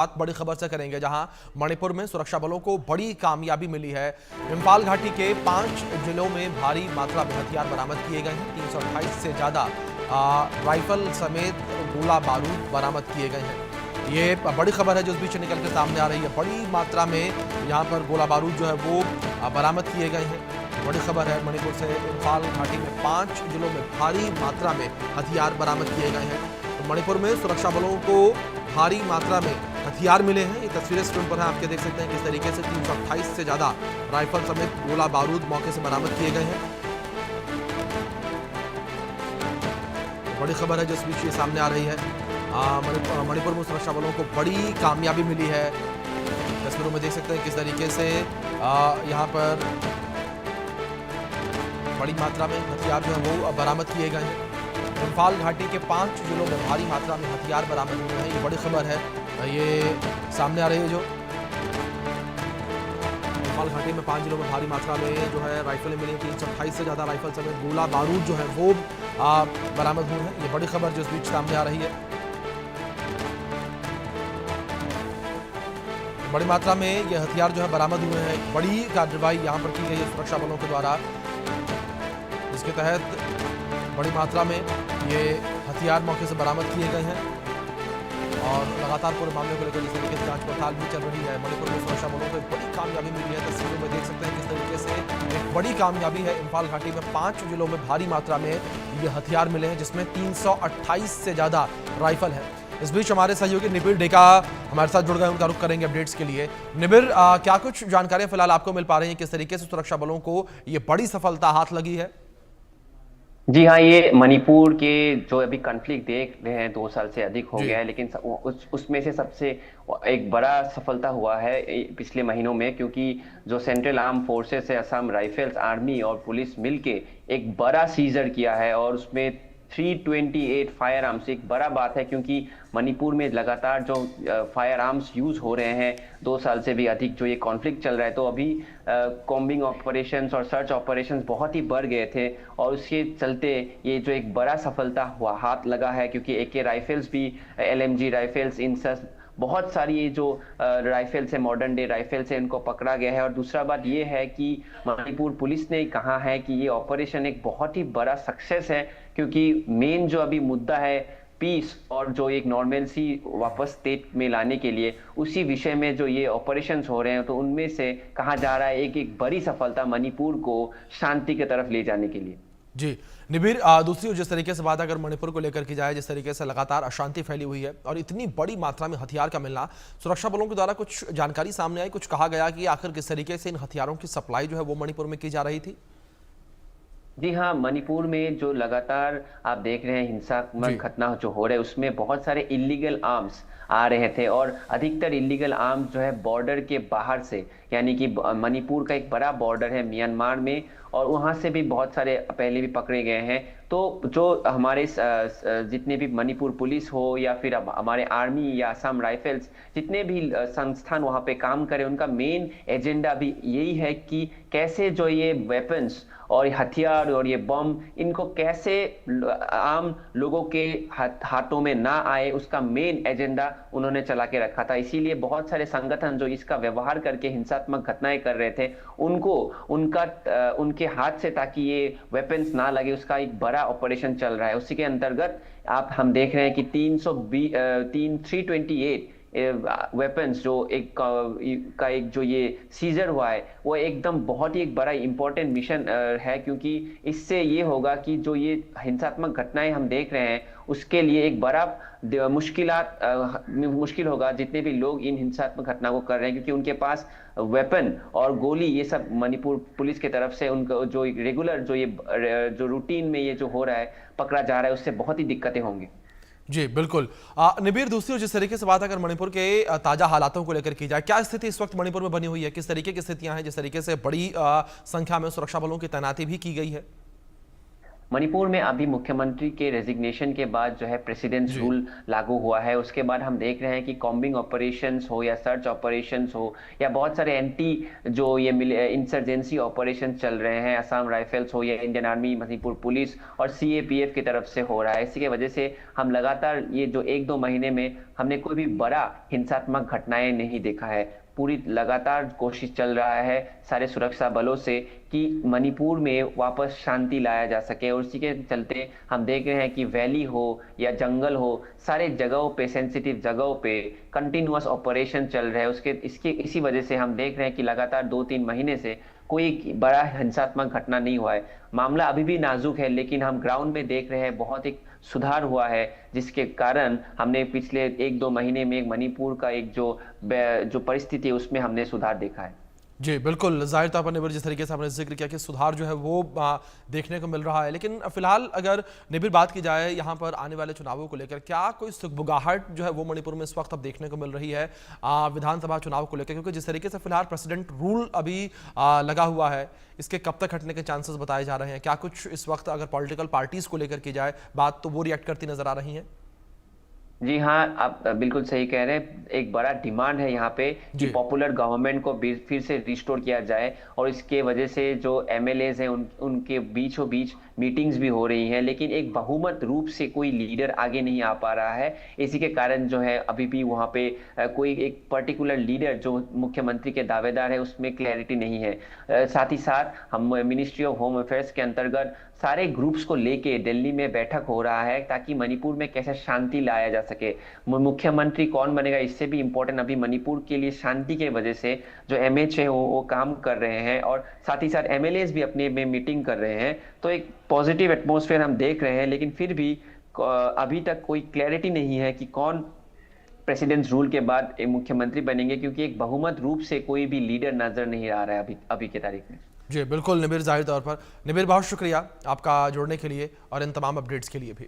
बात बड़ी खबर से करेंगे, जहां मणिपुर में सुरक्षा बलों को बड़ी कामयाबी मिली है। इंफाल घाटी के 5 जिलों में भारी मात्रा में हथियार बरामद किए गए हैं। 328 से ज्यादा राइफल समेत गोला बारूद बरामद किए गए हैं। ये बड़ी खबर है जो इस बीच निकल के सामने आ रही है। बड़ी मात्रा में यहाँ पर गोला बारूद जो है वो बरामद किए गए हैं। बड़ी खबर है मणिपुर से। इंफाल घाटी में 5 जिलों में भारी मात्रा में हथियार बरामद किए गए हैं। तो मणिपुर में सुरक्षा बलों को भारी मात्रा में हथियार मिले हैं। ये तस्वीरें स्क्रीन पर हैं, आपके देख सकते हैं किस तरीके से 328 से ज्यादा राइफल समेत गोला बारूद मौके से बरामद किए गए हैं। बड़ी खबर है जो इस बीच ये सामने आ रही है। मणिपुर में सुरक्षा बलों को बड़ी कामयाबी मिली है। तस्वीरों में देख सकते हैं किस तरीके से यहाँ पर बड़ी मात्रा में हथियार जो है वो बरामद किए गए हैं। इंफाल घाटी के 5 जिलों में भारी मात्रा में हथियार बरामद हुए हैं। ये बड़ी खबर है, ये सामने आ रही है जो इंफाल घाटी में 5 जिलों में भारी मात्रा में जो है राइफलें मिली। 328 से ज्यादा राइफल समेत गोला बारूद जो है वो बरामद हुए हैं। ये बड़ी खबर जो इस बीच सामने आ रही है। बड़ी मात्रा में ये हथियार जो है बरामद हुए हैं। बड़ी कार्रवाई यहाँ पर की गई है सुरक्षा बलों के द्वारा, जिसके तहत बड़ी मात्रा में ये हथियार मौके से बरामद किए गए हैं। और लगातार पूरे मामले को लेकर जिस तरीके से जांच पड़ताल भी चल रही है। मणिपुर में सुरक्षा बलों को एक बड़ी कामयाबी मिली है। तस्वीरों में देख सकते हैं किस तरीके से एक बड़ी कामयाबी है। इंफाल घाटी में 5 जिलों में भारी मात्रा में ये हथियार मिले हैं, जिसमें 328 से ज्यादा राइफल है। इस बीच हमारे सहयोगी निबिर डेका हमारे साथ जुड़ गए, उनका रुख करेंगे अपडेट्स के लिए। निबिर, क्या कुछ जानकारियां फिलहाल आपको मिल पा रही हैं, किस तरीके से सुरक्षा बलों को ये बड़ी सफलता हाथ लगी है? जी हाँ, ये मणिपुर के जो अभी कॉन्फ्लिक्ट देख रहे हैं 2 साल से अधिक हो गया है, लेकिन उसमें से सबसे एक बड़ा सफलता हुआ है पिछले महीनों में, क्योंकि जो सेंट्रल आर्म फोर्सेस है, असम राइफल्स, आर्मी और पुलिस मिलके एक बड़ा सीजर किया है। और उसमें 328 फायर आर्म्स एक बड़ा बात है, क्योंकि मणिपुर में लगातार जो फायर आर्म्स यूज हो रहे हैं 2 साल से भी अधिक, जो ये कॉन्फ्लिक्ट चल रहा है, तो अभी कॉम्बिंग ऑपरेशंस और सर्च ऑपरेशंस बहुत ही बढ़ गए थे। और उसके चलते ये जो एक बड़ा सफलता हुआ हाथ लगा है, क्योंकि AK राइफल्स भी, LMG राइफल्स, इन सब बहुत सारी ये जो राइफल्स है, मॉडर्न डे राइफल्स है, इनको पकड़ा गया है। और दूसरा बात ये है कि मणिपुर पुलिस ने कहा है कि ये ऑपरेशन एक बहुत ही बड़ा सक्सेस है, क्योंकि मेन जो अभी मुद्दा है पीस और जो एक नॉर्मलसी वापस स्टेट में लाने के लिए, उसी विषय में जो ये ऑपरेशंस हो रहे हैं, तो उनमें से कहा जा रहा है एक बड़ी सफलता मणिपुर को शांति की तरफ ले जाने के लिए। जी निबिर, दूसरी ओर जिस तरीके से बात अगर मणिपुर को लेकर की जाए, जिस तरीके से लगातार अशांति फैली हुई है और इतनी बड़ी मात्रा में हथियार का मिलना, सुरक्षा बलों के द्वारा कुछ जानकारी सामने आई, कुछ कहा गया कि आखिर किस तरीके से इन हथियारों की सप्लाई जो है वो मणिपुर में की जा रही थी? जी हाँ, मणिपुर में जो लगातार आप देख रहे हैं हिंसात्मक घटना जो हो रहे हैं, उसमें बहुत सारे इलीगल आर्म्स आ रहे थे। और अधिकतर इलीगल आर्म्स जो है बॉर्डर के बाहर से, यानी कि मणिपुर का एक बड़ा बॉर्डर है म्यांमार में, और वहां से भी बहुत सारे पहले भी पकड़े गए हैं। तो जो हमारे जितने भी मणिपुर पुलिस हो या फिर हमारे आर्मी या असम राइफल्स, जितने भी संस्थान वहां पे काम करें, उनका मेन एजेंडा भी यही है कि कैसे जो ये वेपन्स और हथियार और ये बम, इनको कैसे आम लोगों के हाथों में ना आए, उसका मेन एजेंडा उन्होंने चला के रखा था। इसीलिए बहुत सारे संगठन जो इसका व्यवहार करके हिंसात्मक घटनाएं कर रहे थे, उनको उनके हाथ से, ताकि ये वेपन्स ना लगे, उसका एक बड़ा ऑपरेशन चल रहा है। उसी के अंतर्गत हम देख रहे हैं कि 328 वेपन्स जो एक जो ये सीजर हुआ है, वो एकदम बहुत ही एक बड़ा इंपॉर्टेंट मिशन है, क्योंकि इससे ये होगा कि जो ये हिंसात्मक घटनाएं हम देख रहे हैं, उसके लिए एक बड़ा मुश्किल होगा जितने भी लोग इन हिंसात्मक घटना को कर रहे हैं, क्योंकि उनके पास वेपन और गोली ये सब मणिपुर पुलिस की तरफ से उनको जो रेगुलर जो रूटीन में ये जो हो रहा है, पकड़ा जा रहा है, उससे बहुत ही दिक्कतें होंगी। जी बिल्कुल। निबिर, दूसरी ओर जिस तरीके से बात अगर मणिपुर के ताजा हालातों को लेकर की जाए, क्या स्थिति इस वक्त मणिपुर में बनी हुई है, किस तरीके की स्थितियां हैं, जिस तरीके से बड़ी संख्या में सुरक्षा बलों की तैनाती भी की गई है? मणिपुर में अभी मुख्यमंत्री के रेजिग्नेशन के बाद जो है प्रेसिडेंट्स जी। रूल लागू हुआ है। उसके बाद हम देख रहे हैं कि कॉम्बिंग ऑपरेशंस हो या सर्च ऑपरेशंस हो या बहुत सारे एंटी जो ये इंसर्जेंसी ऑपरेशंस चल रहे हैं, असम राइफल्स हो या इंडियन आर्मी, मणिपुर पुलिस और सीएपीएफ की तरफ से हो रहा है। इसी की वजह से हम लगातार ये जो 1-2 महीने में हमने कोई भी बड़ा हिंसात्मक घटनाएं नहीं देखा है। पूरी लगातार कोशिश चल रहा है सारे सुरक्षा बलों से कि मणिपुर में वापस शांति लाया जा सके, और इसी के चलते हम देख रहे हैं कि वैली हो या जंगल हो, सारे जगहों पे, सेंसिटिव जगहों पे कंटिन्यूअस ऑपरेशन चल रहे हैं। इसी वजह से हम देख रहे हैं कि लगातार 2-3 महीने से कोई बड़ा हिंसात्मक घटना नहीं हुआ है। मामला अभी भी नाजुक है, लेकिन हम ग्राउंड में देख रहे हैं बहुत एक सुधार हुआ है, जिसके कारण हमने पिछले 1-2 महीने में मणिपुर का एक जो परिस्थिति है उसमें हमने सुधार देखा है। जी बिल्कुल, ज़ाहिर तौर पर निबिर जिस तरीके से आपने जिक्र किया कि सुधार जो है वो देखने को मिल रहा है, लेकिन फिलहाल अगर निबिर बात की जाए यहाँ पर आने वाले चुनावों को लेकर, क्या कोई सुगबुगाहट जो है वो मणिपुर में इस वक्त अब देखने को मिल रही है विधानसभा चुनाव को लेकर? क्योंकि जिस तरीके से फिलहाल प्रेसिडेंट रूल अभी लगा हुआ है, इसके कब तक हटने के चांसेस बताए जा रहे हैं? क्या कुछ इस वक्त अगर पॉलिटिकल पार्टीज को लेकर की जाए बात, तो वो रिएक्ट करती नजर आ रही हैं? जी हाँ, आप बिल्कुल सही कह रहे हैं। एक बड़ा डिमांड है यहाँ पे कि जी। पॉपुलर गवर्नमेंट को फिर से रिस्टोर किया जाए, और इसके वजह से जो एमएलएज हैं उनके बीचों बीच मीटिंग्स भी हो रही हैं, लेकिन एक बहुमत रूप से कोई लीडर आगे नहीं आ पा रहा है। इसी के कारण जो है अभी भी वहाँ पे कोई एक पर्टिकुलर लीडर जो मुख्यमंत्री के दावेदार है उसमें क्लैरिटी नहीं है। साथ ही साथ हम मिनिस्ट्री ऑफ होम अफेयर्स के अंतर्गत सारे ग्रुप्स को लेके दिल्ली में बैठक हो रहा है ताकि मणिपुर में कैसे शांति लाया जा सके। मुख्यमंत्री कौन बनेगा इससे भी इम्पोर्टेंट अभी मणिपुर के लिए शांति के वजह से जो एमएच है वो काम कर रहे हैं, और साथ ही साथ एमएलएज भी अपने में मीटिंग कर रहे हैं। तो एक पॉजिटिव एटमॉस्फेयर हम देख रहे हैं, लेकिन फिर भी अभी तक कोई क्लैरिटी नहीं है कि कौन प्रेसिडेंट्स रूल के बाद एक मुख्यमंत्री बनेंगे, क्योंकि एक बहुमत रूप से कोई भी लीडर नजर नहीं आ रहा है अभी की तारीख में। जी बिल्कुल निबिर, ज़ाहिर तौर पर। निबिर, बहुत शुक्रिया आपका जुड़ने के लिए और इन तमाम अपडेट्स के लिए भी।